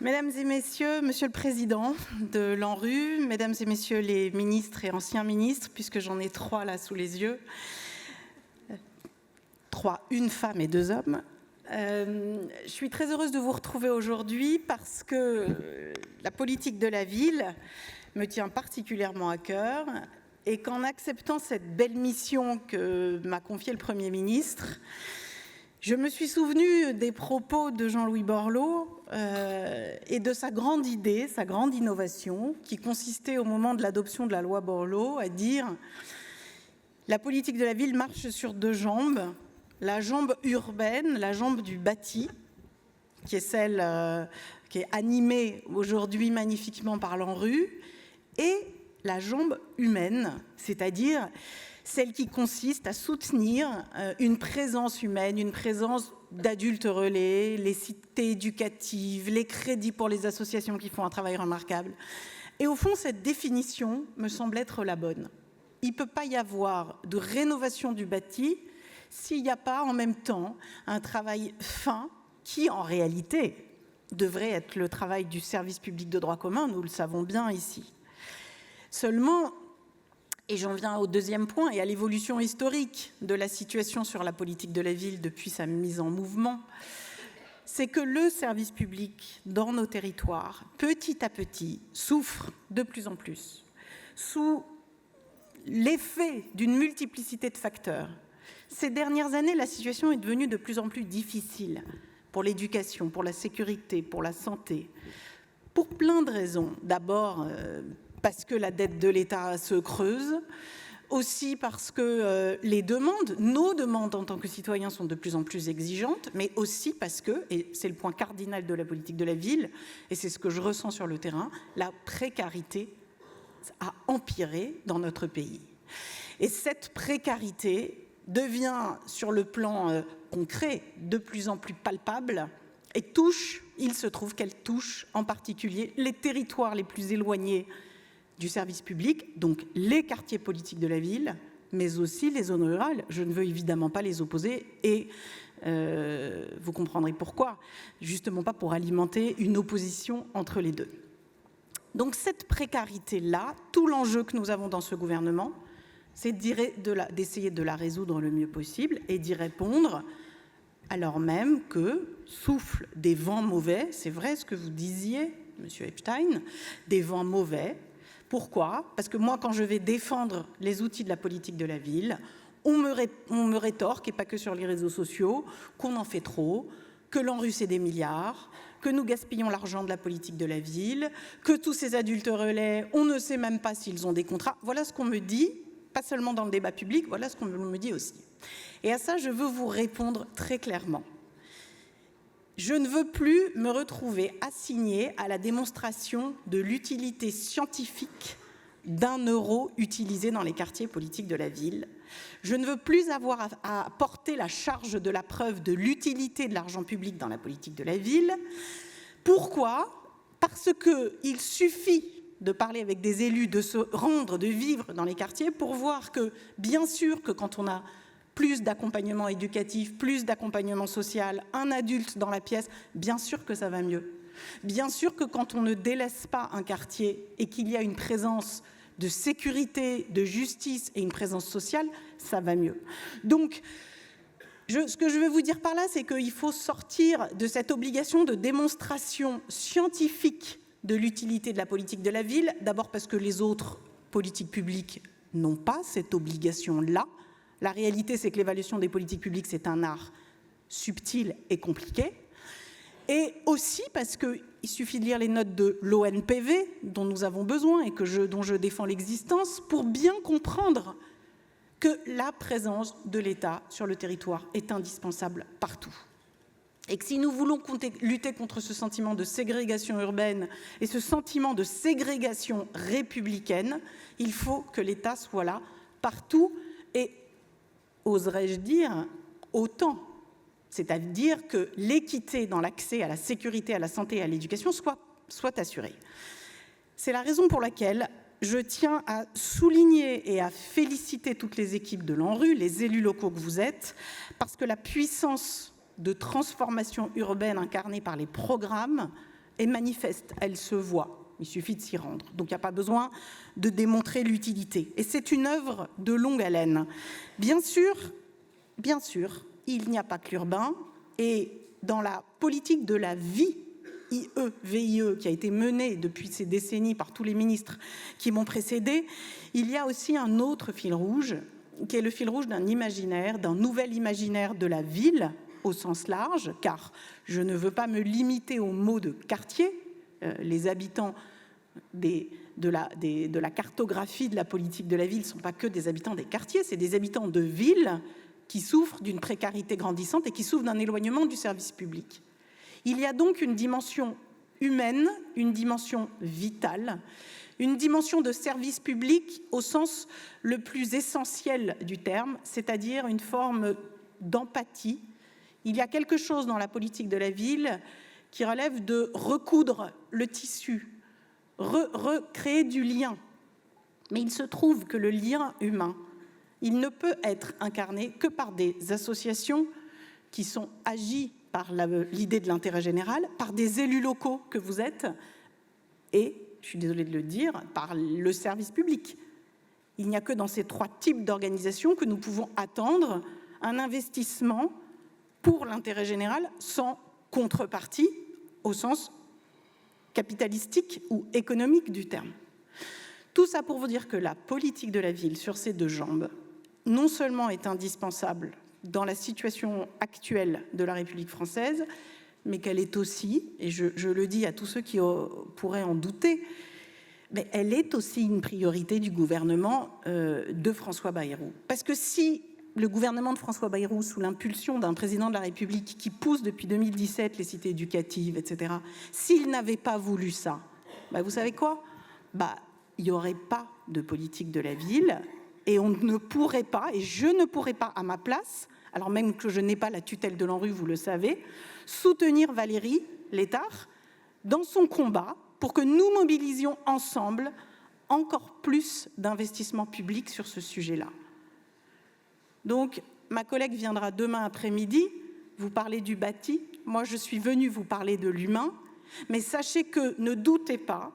Mesdames et messieurs, Monsieur le Président de l'ANRU, Mesdames et Messieurs les ministres et anciens ministres, puisque j'en ai 3 là sous les yeux, 3, une femme et 2 hommes. Je suis très heureuse de vous retrouver aujourd'hui parce que la politique de la ville me tient particulièrement à cœur et qu'en acceptant cette belle mission que m'a confiée le Premier ministre, je me suis souvenue des propos de Jean-Louis Borloo et de sa grande idée, sa grande innovation, qui consistait au moment de l'adoption de la loi Borloo à dire « La politique de la ville marche sur 2 jambes, la jambe urbaine, la jambe du bâti, qui est celle qui est animée aujourd'hui magnifiquement par l'ANRU, et la jambe humaine, c'est-à-dire celle qui consiste à soutenir une présence humaine, une présence d'adultes relais, les cités éducatives, les crédits pour les associations qui font un travail remarquable. Et au fond, cette définition me semble être la bonne. Il ne peut pas y avoir de rénovation du bâti s'il n'y a pas en même temps un travail fin qui, en réalité, devrait être le travail du service public de droit commun, nous le savons bien ici. Seulement, et j'en viens au deuxième point et à l'évolution historique de la situation sur la politique de la ville depuis sa mise en mouvement, c'est que le service public dans nos territoires, petit à petit, souffre de plus en plus sous l'effet d'une multiplicité de facteurs. Ces dernières années, la situation est devenue de plus en plus difficile pour l'éducation, pour la sécurité, pour la santé, pour plein de raisons. D'abord, parce que la dette de l'État se creuse, aussi parce que les demandes, nos demandes en tant que citoyens sont de plus en plus exigeantes, mais aussi parce que, et c'est le point cardinal de la politique de la ville, et c'est ce que je ressens sur le terrain, la précarité a empiré dans notre pays. Et cette précarité devient, sur le plan concret, de plus en plus palpable et touche, il se trouve qu'elle touche en particulier les territoires les plus éloignés du service public, donc les quartiers politiques de la ville, mais aussi les zones rurales. Je ne veux évidemment pas les opposer et vous comprendrez pourquoi, justement pas pour alimenter une opposition entre les deux. Donc cette précarité-là, tout l'enjeu que nous avons dans ce gouvernement, c'est d'essayer de la résoudre le mieux possible et d'y répondre alors même que soufflent des vents mauvais. C'est vrai ce que vous disiez, Monsieur Epstein, des vents mauvais. Pourquoi? Parce que moi, quand je vais défendre les outils de la politique de la ville, on me rétorque, et pas que sur les réseaux sociaux, qu'on en fait trop, que l'ANRU c'est des milliards, que nous gaspillons l'argent de la politique de la ville, que tous ces adultes relais, on ne sait même pas s'ils ont des contrats. Voilà ce qu'on me dit, pas seulement dans le débat public, voilà ce qu'on me dit aussi. Et à ça, je veux vous répondre très clairement. Je ne veux plus me retrouver assignée à la démonstration de l'utilité scientifique d'1 euro utilisé dans les quartiers politiques de la ville. Je ne veux plus avoir à porter la charge de la preuve de l'utilité de l'argent public dans la politique de la ville. Pourquoi? Parce qu'il suffit de parler avec des élus, de se rendre, de vivre dans les quartiers pour voir que, bien sûr, que quand on a plus d'accompagnement éducatif, plus d'accompagnement social, un adulte dans la pièce, bien sûr que ça va mieux. Bien sûr que quand on ne délaisse pas un quartier et qu'il y a une présence de sécurité, de justice et une présence sociale, ça va mieux. Donc, ce que je veux vous dire par là, c'est qu'il faut sortir de cette obligation de démonstration scientifique de l'utilité de la politique de la ville, d'abord parce que les autres politiques publiques n'ont pas cette obligation-là. La réalité, c'est que l'évaluation des politiques publiques, c'est un art subtil et compliqué. Et aussi parce qu'il suffit de lire les notes de l'ONPV, dont nous avons besoin et dont je défends l'existence, pour bien comprendre que la présence de l'État sur le territoire est indispensable partout. Et que si nous voulons lutter contre ce sentiment de ségrégation urbaine et ce sentiment de ségrégation républicaine, il faut que l'État soit là partout et, oserais-je dire, autant. C'est-à-dire que l'équité dans l'accès à la sécurité, à la santé et à l'éducation soit assurée. C'est la raison pour laquelle je tiens à souligner et à féliciter toutes les équipes de l'ANRU, les élus locaux que vous êtes, parce que la puissance de transformation urbaine incarnée par les programmes est manifeste, elle se voit. Il suffit de s'y rendre. Donc, il n'y a pas besoin de démontrer l'utilité. Et c'est une œuvre de longue haleine. Bien sûr, il n'y a pas que l'urbain. Et dans la politique de la vie, VIE, qui a été menée depuis ces décennies par tous les ministres qui m'ont précédé, il y a aussi un autre fil rouge, qui est le fil rouge d'un imaginaire, d'un nouvel imaginaire de la ville, au sens large, car je ne veux pas me limiter au mot de quartier. Les habitants de la cartographie de la politique de la ville ne sont pas que des habitants des quartiers, c'est des habitants de villes qui souffrent d'une précarité grandissante et qui souffrent d'un éloignement du service public. Il y a donc une dimension humaine, une dimension vitale, une dimension de service public au sens le plus essentiel du terme, c'est-à-dire une forme d'empathie. Il y a quelque chose dans la politique de la ville qui relève de recoudre le tissu, recréer du lien. Mais il se trouve que le lien humain, il ne peut être incarné que par des associations qui sont agies par l'idée de l'intérêt général, par des élus locaux que vous êtes, et, je suis désolée de le dire, par le service public. Il n'y a que dans ces trois types d'organisations que nous pouvons attendre un investissement pour l'intérêt général sans contrepartie au sens capitalistique ou économique du terme. Tout ça pour vous dire que la politique de la ville sur ses deux jambes, non seulement est indispensable dans la situation actuelle de la République française, mais qu'elle est aussi, et je le dis à tous ceux qui pourraient en douter, mais elle est aussi une priorité du gouvernement de François Bayrou. Parce que si le gouvernement de François Bayrou, sous l'impulsion d'un président de la République qui pousse depuis 2017 les cités éducatives, etc., s'il n'avait pas voulu ça, vous savez quoi ? Il n'y aurait pas de politique de la ville et on ne pourrait pas, et je ne pourrais pas à ma place, alors même que je n'ai pas la tutelle de l'ANRU, vous le savez, soutenir Valérie Létard dans son combat pour que nous mobilisions ensemble encore plus d'investissements publics sur ce sujet-là. Donc, ma collègue viendra demain après-midi vous parler du bâti. Moi, je suis venue vous parler de l'humain. Mais sachez que ne doutez pas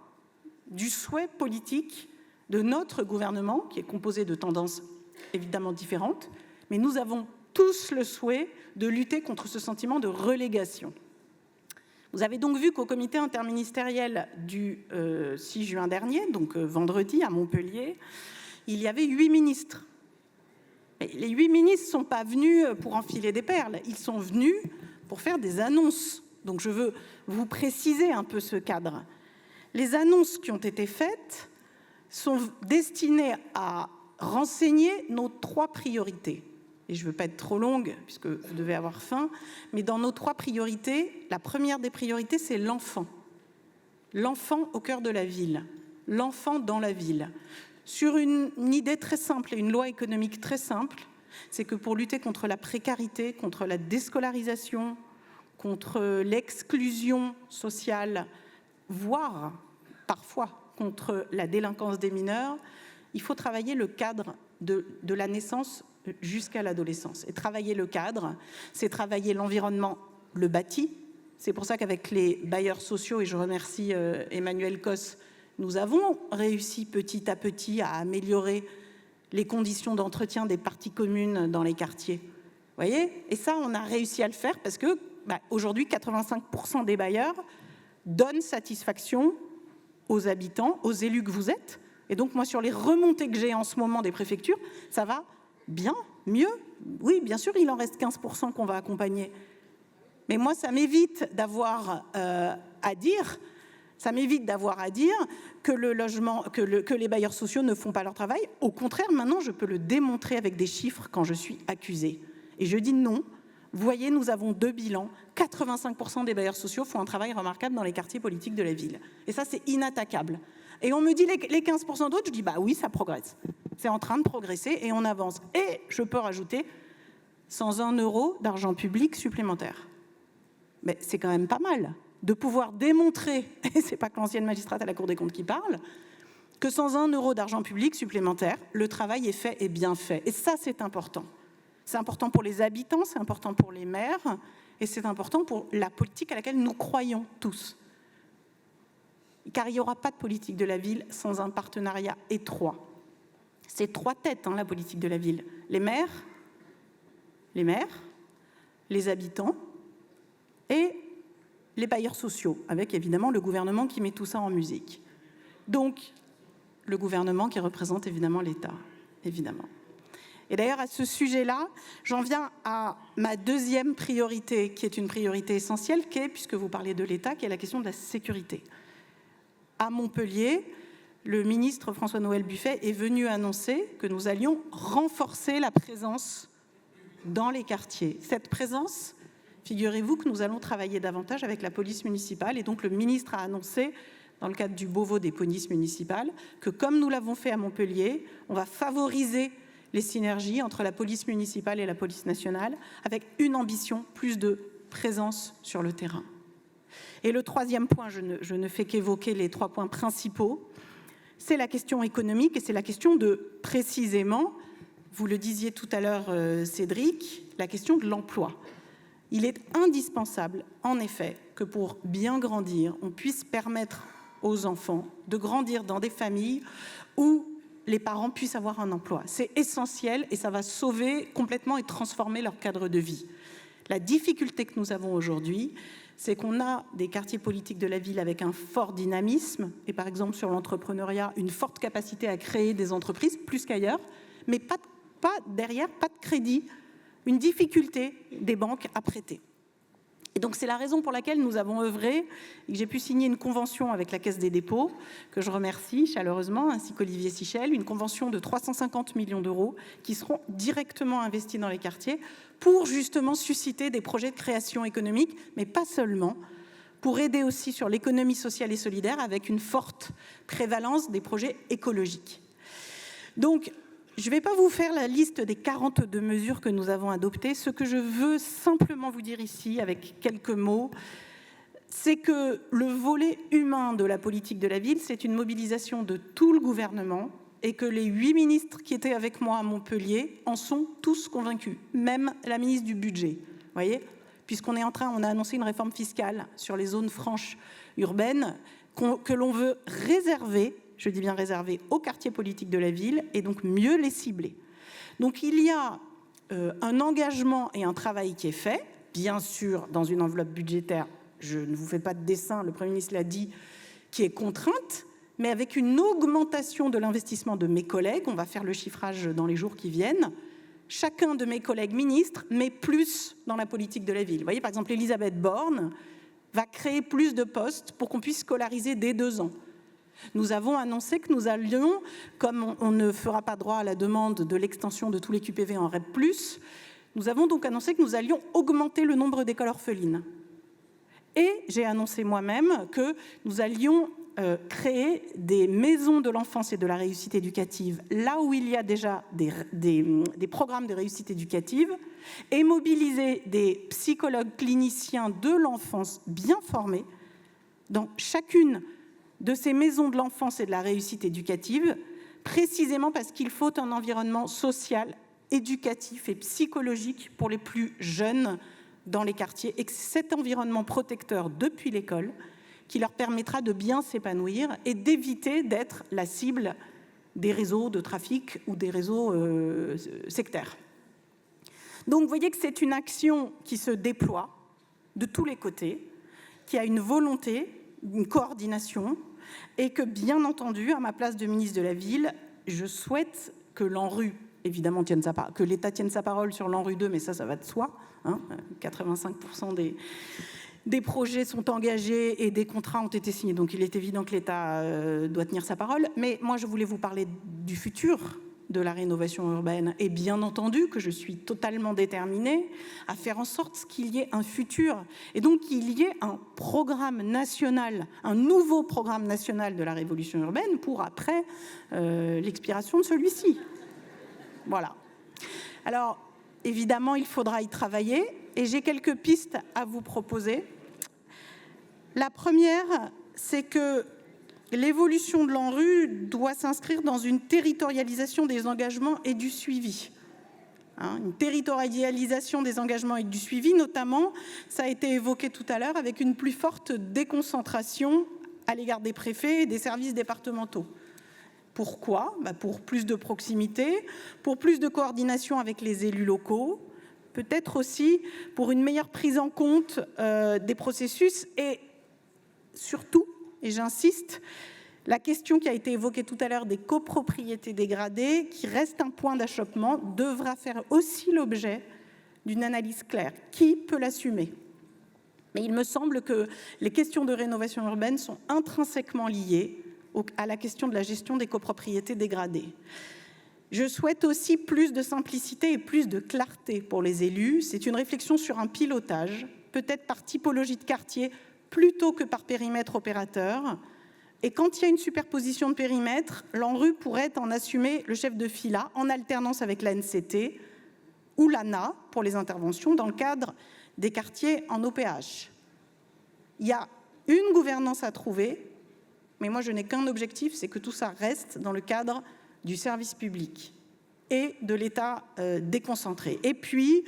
du souhait politique de notre gouvernement, qui est composé de tendances évidemment différentes, mais nous avons tous le souhait de lutter contre ce sentiment de relégation. Vous avez donc vu qu'au comité interministériel du 6 juin dernier, donc vendredi à Montpellier, il y avait 8 ministres. Mais les 8 ministres ne sont pas venus pour enfiler des perles, ils sont venus pour faire des annonces. Donc je veux vous préciser un peu ce cadre. Les annonces qui ont été faites sont destinées à renseigner nos 3 priorités. Et je ne veux pas être trop longue, puisque vous devez avoir faim, mais dans nos 3 priorités, la première des priorités, c'est l'enfant. L'enfant au cœur de la ville, l'enfant dans la ville. Sur une idée très simple et une loi économique très simple, c'est que pour lutter contre la précarité, contre la déscolarisation, contre l'exclusion sociale, voire parfois contre la délinquance des mineurs, il faut travailler le cadre de la naissance jusqu'à l'adolescence. Et travailler le cadre, c'est travailler l'environnement, le bâti. C'est pour ça qu'avec les bailleurs sociaux, et je remercie Emmanuel Cos, nous avons réussi petit à petit à améliorer les conditions d'entretien des parties communes dans les quartiers. Vous voyez ? Et ça, on a réussi à le faire parce que aujourd'hui, 85% des bailleurs donnent satisfaction aux habitants, aux élus que vous êtes. Et donc, moi, sur les remontées que j'ai en ce moment des préfectures, ça va bien, mieux. Oui, bien sûr, il en reste 15% qu'on va accompagner. Mais moi, ça m'évite d'avoir à dire... Ça m'évite d'avoir à dire que le logement, que les bailleurs sociaux ne font pas leur travail. Au contraire, maintenant, je peux le démontrer avec des chiffres quand je suis accusée. Et je dis non. Vous voyez, nous avons 2 bilans. 85% des bailleurs sociaux font un travail remarquable dans les quartiers politiques de la ville. Et ça, c'est inattaquable. Et on me dit les 15% d'autres, je dis oui, ça progresse. C'est en train de progresser et on avance. Et je peux rajouter sans 1 euro d'argent public supplémentaire. Mais c'est quand même pas mal de pouvoir démontrer, et ce n'est pas que l'ancienne magistrate à la Cour des comptes qui parle, que sans 1 euro d'argent public supplémentaire, le travail est fait et bien fait. Et ça, c'est important. C'est important pour les habitants, c'est important pour les maires, et c'est important pour la politique à laquelle nous croyons tous. car il n'y aura pas de politique de la ville sans un partenariat étroit. C'est trois têtes, la politique de la ville. Les maires, les habitants et les bailleurs sociaux, avec évidemment le gouvernement qui met tout ça en musique. Donc, le gouvernement qui représente évidemment l'État, évidemment. Et d'ailleurs, à ce sujet-là, j'en viens à ma deuxième priorité, qui est une priorité essentielle, qui est, puisque vous parlez de l'État, qui est la question de la sécurité. À Montpellier, le ministre François-Noël Buffet est venu annoncer que nous allions renforcer la présence dans les quartiers. Cette présence, figurez-vous que nous allons travailler davantage avec la police municipale, et donc le ministre a annoncé, dans le cadre du Beauvau des polices municipales, que comme nous l'avons fait à Montpellier, on va favoriser les synergies entre la police municipale et la police nationale, avec une ambition, plus de présence sur le terrain. Et le troisième point, je ne fais qu'évoquer les trois points principaux, c'est la question économique et c'est la question de, précisément, vous le disiez tout à l'heure, Cédric, la question de l'emploi. Il est indispensable, en effet, que pour bien grandir, on puisse permettre aux enfants de grandir dans des familles où les parents puissent avoir un emploi. C'est essentiel et ça va sauver complètement et transformer leur cadre de vie. La difficulté que nous avons aujourd'hui, c'est qu'on a des quartiers politiques de la ville avec un fort dynamisme et par exemple sur l'entrepreneuriat, une forte capacité à créer des entreprises, plus qu'ailleurs, mais pas derrière, pas de crédit, une difficulté des banques à prêter. Et donc c'est la raison pour laquelle nous avons œuvré et que j'ai pu signer une convention avec la Caisse des dépôts, que je remercie chaleureusement, ainsi qu'Olivier Sichel, une convention de 350 millions d'euros qui seront directement investis dans les quartiers pour justement susciter des projets de création économique, mais pas seulement, pour aider aussi sur l'économie sociale et solidaire avec une forte prévalence des projets écologiques. Donc, je ne vais pas vous faire la liste des 42 mesures que nous avons adoptées. Ce que je veux simplement vous dire ici, avec quelques mots, c'est que le volet humain de la politique de la ville, c'est une mobilisation de tout le gouvernement et que les 8 ministres qui étaient avec moi à Montpellier en sont tous convaincus, même la ministre du Budget. Vous voyez, puisqu'on est on a annoncé une réforme fiscale sur les zones franches urbaines que l'on veut réserver, je dis bien réservé, aux quartiers politiques de la ville et donc mieux les cibler. Donc il y a un engagement et un travail qui est fait, bien sûr dans une enveloppe budgétaire, je ne vous fais pas de dessin, le Premier ministre l'a dit, qui est contrainte, mais avec une augmentation de l'investissement de mes collègues, on va faire le chiffrage dans les jours qui viennent, chacun de mes collègues ministres met plus dans la politique de la ville. Vous voyez, par exemple, Elisabeth Borne va créer plus de postes pour qu'on puisse scolariser dès 2 ans. Nous avons annoncé que nous allions, comme on ne fera pas droit à la demande de l'extension de tous les QPV en REP+, nous avons donc annoncé que nous allions augmenter le nombre d'écoles orphelines. Et j'ai annoncé moi-même que nous allions créer des maisons de l'enfance et de la réussite éducative, là où il y a déjà des programmes de réussite éducative, et mobiliser des psychologues cliniciens de l'enfance bien formés dans chacune de ces maisons de l'enfance et de la réussite éducative, précisément parce qu'il faut un environnement social, éducatif et psychologique pour les plus jeunes dans les quartiers, et que c'est cet environnement protecteur depuis l'école qui leur permettra de bien s'épanouir et d'éviter d'être la cible des réseaux de trafic ou des réseaux sectaires. Donc vous voyez que c'est une action qui se déploie de tous les côtés, qui a une volonté, une coordination, et que, bien entendu, à ma place de ministre de la Ville, je souhaite que l'ANRU, évidemment, que l'État tienne sa parole sur l'ANRU 2, mais ça va de soi. 85% des projets sont engagés et des contrats ont été signés, donc il est évident que l'État doit tenir sa parole. Mais moi, je voulais vous parler du futur de la rénovation urbaine, et bien entendu que je suis totalement déterminée à faire en sorte qu'il y ait un futur, et donc qu'il y ait un programme national, un nouveau programme national de la révolution urbaine pour après l'expiration de celui-ci. Voilà. Alors, évidemment, il faudra y travailler, et j'ai quelques pistes à vous proposer. La première, c'est que l'évolution de l'ANRU doit s'inscrire dans une territorialisation des engagements et du suivi. Une territorialisation des engagements et du suivi, notamment, ça a été évoqué tout à l'heure, avec une plus forte déconcentration à l'égard des préfets et des services départementaux. Pourquoi? Pour plus de proximité, pour plus de coordination avec les élus locaux, peut-être aussi pour une meilleure prise en compte des processus et surtout, et j'insiste, la question qui a été évoquée tout à l'heure des copropriétés dégradées, qui reste un point d'achoppement, devra faire aussi l'objet d'une analyse claire. Qui peut l'assumer? Mais il me semble que les questions de rénovation urbaine sont intrinsèquement liées à la question de la gestion des copropriétés dégradées. Je souhaite aussi plus de simplicité et plus de clarté pour les élus. C'est une réflexion sur un pilotage, peut-être par typologie de quartier plutôt que par périmètre opérateur. Et quand il y a une superposition de périmètres, l'ANRU pourrait en assumer le chef de fila en alternance avec l'ANCT ou l'ANA pour les interventions dans le cadre des quartiers en OPH. Il y a une gouvernance à trouver, mais moi je n'ai qu'un objectif, c'est que tout ça reste dans le cadre du service public et de l'État déconcentré. Et puis,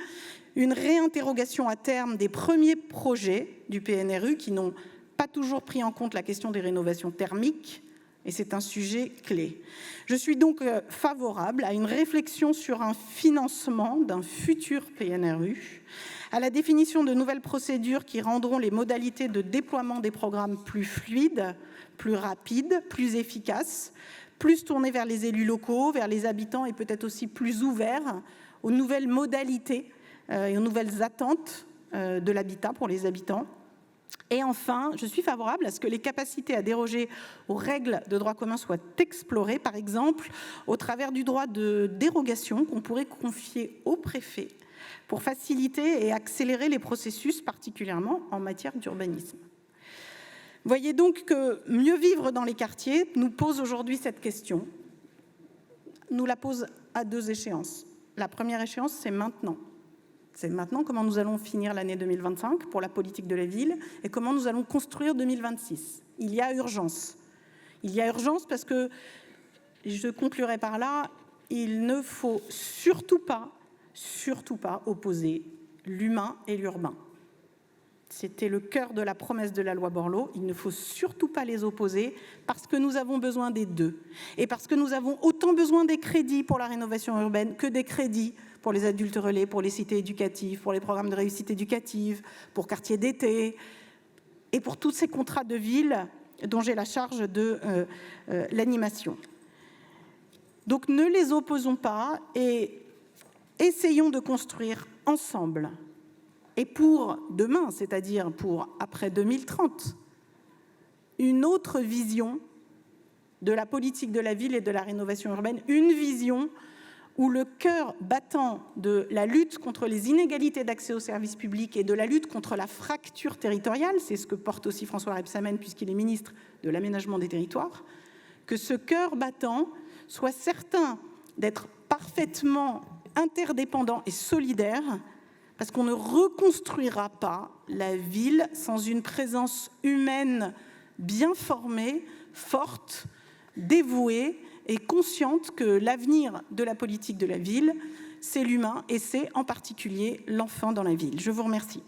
une réinterrogation à terme des premiers projets du PNRU qui n'ont pas toujours pris en compte la question des rénovations thermiques, et c'est un sujet clé. Je suis donc favorable à une réflexion sur un financement d'un futur PNRU, à la définition de nouvelles procédures qui rendront les modalités de déploiement des programmes plus fluides, plus rapides, plus efficaces, plus tournés vers les élus locaux, vers les habitants et peut-être aussi plus ouverts aux nouvelles modalités et aux nouvelles attentes de l'habitat pour les habitants. Et enfin, je suis favorable à ce que les capacités à déroger aux règles de droit commun soient explorées, par exemple au travers du droit de dérogation qu'on pourrait confier au préfet pour faciliter et accélérer les processus, particulièrement en matière d'urbanisme. Voyez donc que mieux vivre dans les quartiers nous pose aujourd'hui cette question. Nous la pose à deux échéances. La première échéance, c'est maintenant. C'est maintenant comment nous allons finir l'année 2025 pour la politique de la ville et comment nous allons construire 2026. Il y a urgence. Il y a urgence parce que, je conclurai par là, il ne faut surtout pas opposer l'humain et l'urbain. C'était le cœur de la promesse de la loi Borloo. Il ne faut surtout pas les opposer parce que nous avons besoin des deux. Et parce que nous avons autant besoin des crédits pour la rénovation urbaine que des crédits pour les adultes relais, pour les cités éducatives, pour les programmes de réussite éducative, pour quartiers d'été et pour tous ces contrats de ville dont j'ai la charge de l'animation. Donc ne les opposons pas et essayons de construire ensemble. Et pour demain, c'est-à-dire pour après 2030, une autre vision de la politique de la ville et de la rénovation urbaine, une vision où le cœur battant de la lutte contre les inégalités d'accès aux services publics et de la lutte contre la fracture territoriale, c'est ce que porte aussi François Rebsamen puisqu'il est ministre de l'Aménagement des Territoires, que ce cœur battant soit certain d'être parfaitement interdépendant et solidaire, parce qu'on ne reconstruira pas la ville sans une présence humaine bien formée, forte, dévouée et consciente que l'avenir de la politique de la ville, c'est l'humain et c'est en particulier l'enfant dans la ville. Je vous remercie.